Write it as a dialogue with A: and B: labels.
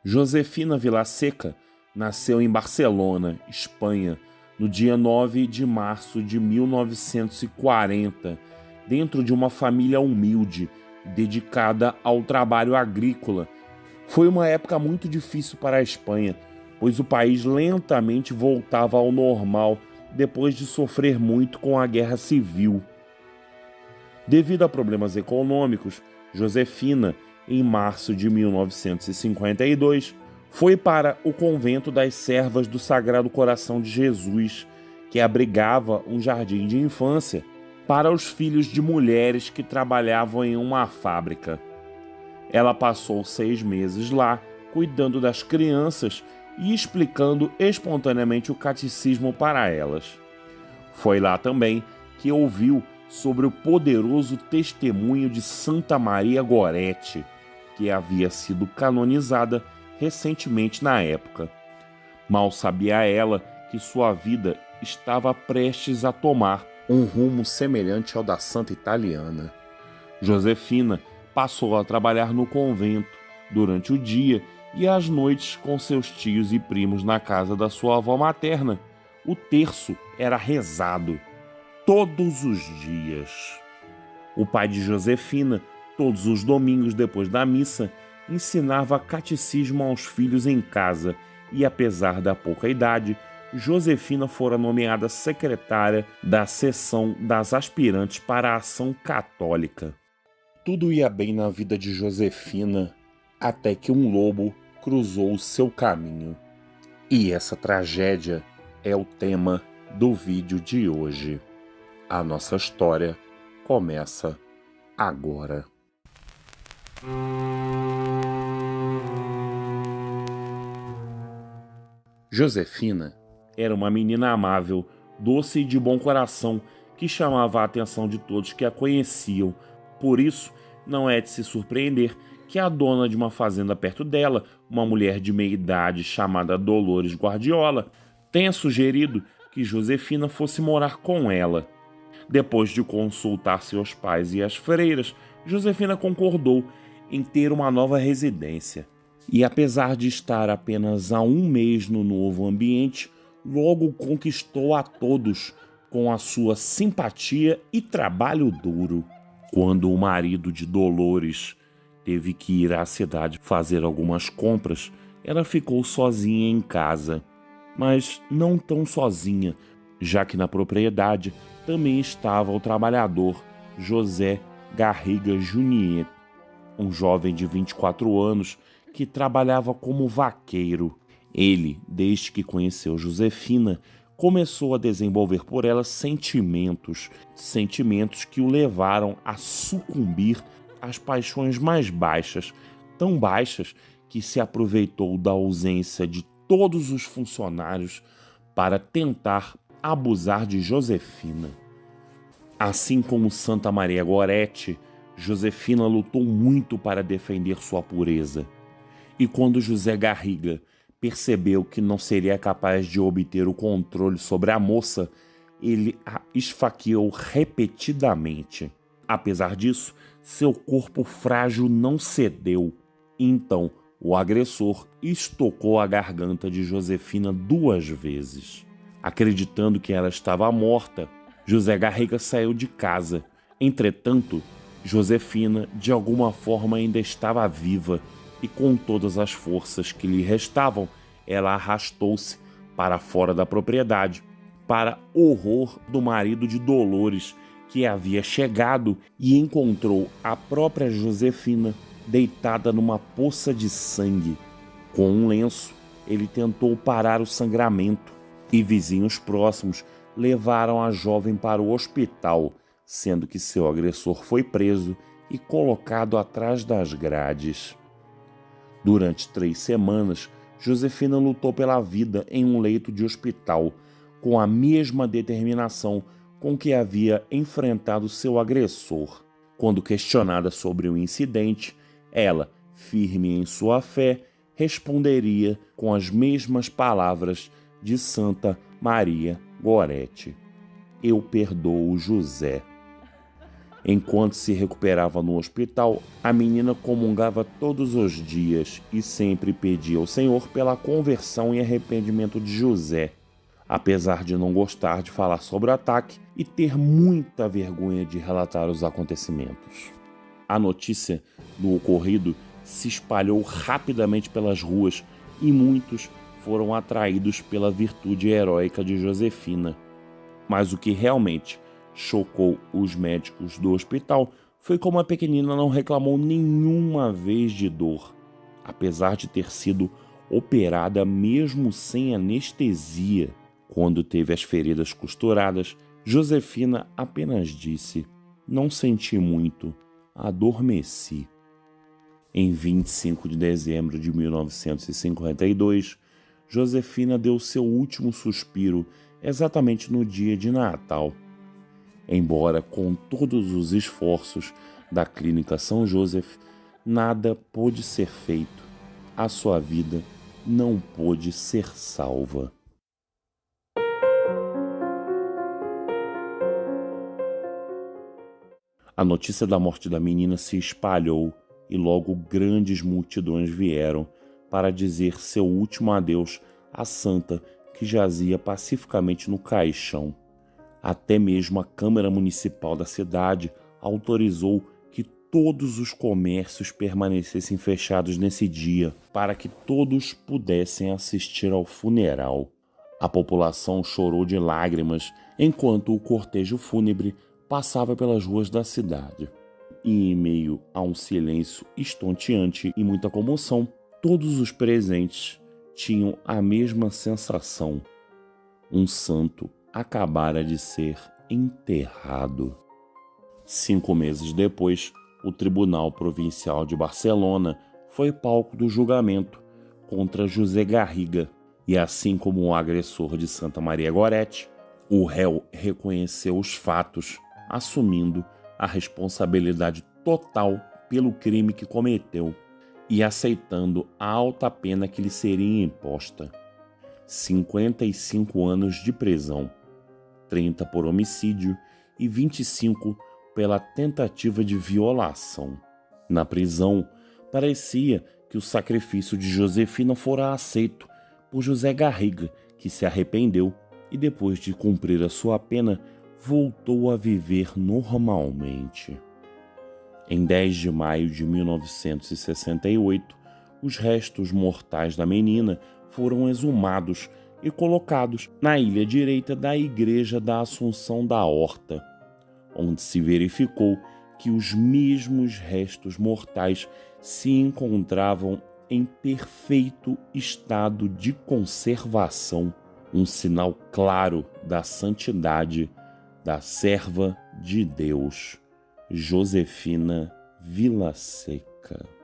A: Josefina Vilaseca nasceu em Barcelona, Espanha, no dia 9 de março de 1940, dentro de uma família humilde, dedicada ao trabalho agrícola. Foi uma época muito difícil para a Espanha, pois o país lentamente voltava ao normal depois de sofrer muito com a Guerra Civil. Devido a problemas econômicos, Josefina, em março de 1952, foi para o convento das Servas do Sagrado Coração de Jesus, que abrigava um jardim de infância para os filhos de mulheres que trabalhavam em uma fábrica. Ela passou 6 meses lá, cuidando das crianças e explicando espontaneamente o catecismo para elas. Foi lá também que ouviu sobre o poderoso testemunho de Santa Maria Goretti, que havia sido canonizada recentemente na época. Mal sabia ela que sua vida estava prestes a tomar um rumo semelhante ao da santa italiana. Josefina passou a trabalhar no convento durante o dia e às noites com seus tios e primos na casa da sua avó materna. O terço era rezado todos os dias. O pai de Josefina, todos os domingos depois da missa, ensinava catecismo aos filhos em casa e, apesar da pouca idade, Josefina fora nomeada secretária da seção das aspirantes para a ação católica. Tudo ia bem na vida de Josefina até que um lobo cruzou o seu caminho. E essa tragédia é o tema do vídeo de hoje. A nossa história começa agora. Josefina era uma menina amável, doce e de bom coração, que chamava a atenção de todos que a conheciam. Por isso, não é de se surpreender que a dona de uma fazenda perto dela, uma mulher de meia idade chamada Dolores Guardiola, tenha sugerido que Josefina fosse morar com ela. Depois de consultar seus pais e as freiras, Josefina concordou em ter uma nova residência. E apesar de estar apenas há um mês no novo ambiente, logo conquistou a todos com a sua simpatia e trabalho duro. Quando o marido de Dolores teve que ir à cidade fazer algumas compras, ela ficou sozinha em casa. Mas não tão sozinha, já que na propriedade também estava o trabalhador José Garriga Junier, um jovem de 24 anos que trabalhava como vaqueiro. Ele, desde que conheceu Josefina, começou a desenvolver por ela sentimentos que o levaram a sucumbir às paixões mais baixas, tão baixas que se aproveitou da ausência de todos os funcionários para tentar abusar de Josefina. Assim como Santa Maria Goretti, Josefina lutou muito para defender sua pureza. E quando José Garriga percebeu que não seria capaz de obter o controle sobre a moça, ele a esfaqueou repetidamente. Apesar disso, seu corpo frágil não cedeu. Então, o agressor estocou a garganta de Josefina 2 vezes. Acreditando que ela estava morta, José Garriga saiu de casa. Entretanto, Josefina, de alguma forma, ainda estava viva e, com todas as forças que lhe restavam, ela arrastou-se para fora da propriedade, para horror do marido de Dolores, que havia chegado e encontrou a própria Josefina deitada numa poça de sangue. Com um lenço, ele tentou parar o sangramento e vizinhos próximos levaram a jovem para o hospital, sendo que seu agressor foi preso e colocado atrás das grades. Durante 3 semanas, Josefina lutou pela vida em um leito de hospital, com a mesma determinação com que havia enfrentado seu agressor. Quando questionada sobre o incidente, ela, firme em sua fé, responderia com as mesmas palavras de Santa Maria Goretti: "Eu perdoo José." Enquanto se recuperava no hospital, a menina comungava todos os dias e sempre pedia ao Senhor pela conversão e arrependimento de José, apesar de não gostar de falar sobre o ataque e ter muita vergonha de relatar os acontecimentos. A notícia do ocorrido se espalhou rapidamente pelas ruas e muitos foram atraídos pela virtude heróica de Josefina. Mas o que realmente chocou os médicos do hospital foi como a pequenina não reclamou nenhuma vez de dor. Apesar de ter sido operada mesmo sem anestesia, quando teve as feridas costuradas, Josefina apenas disse: "Não senti muito, adormeci." Em 25 de dezembro de 1952, Josefina deu seu último suspiro exatamente no dia de Natal. Embora com todos os esforços da Clínica São Joseph, nada pôde ser feito. A sua vida não pôde ser salva. A notícia da morte da menina se espalhou e logo grandes multidões vieram para dizer seu último adeus à santa que jazia pacificamente no caixão. Até mesmo a Câmara Municipal da cidade autorizou que todos os comércios permanecessem fechados nesse dia, para que todos pudessem assistir ao funeral. A população chorou de lágrimas enquanto o cortejo fúnebre passava pelas ruas da cidade. E em meio a um silêncio estonteante e muita comoção, todos os presentes tinham a mesma sensação: um santo acabara de ser enterrado. 5 meses depois, o Tribunal Provincial de Barcelona foi palco do julgamento contra José Garriga, e assim como o agressor de Santa Maria Gorete, o réu reconheceu os fatos, assumindo a responsabilidade total pelo crime que cometeu e aceitando a alta pena que lhe seria imposta: 55 anos de prisão, 30 por homicídio e 25 pela tentativa de violação. Na prisão, parecia que o sacrifício de Josefina fora aceito por José Garriga, que se arrependeu e, depois de cumprir a sua pena, voltou a viver normalmente. Em 10 de maio de 1968, os restos mortais da menina foram exumados e colocados na ilha direita da Igreja da Assunção da Horta, onde se verificou que os mesmos restos mortais se encontravam em perfeito estado de conservação, um sinal claro da santidade da serva de Deus, Josefina Vilaseca.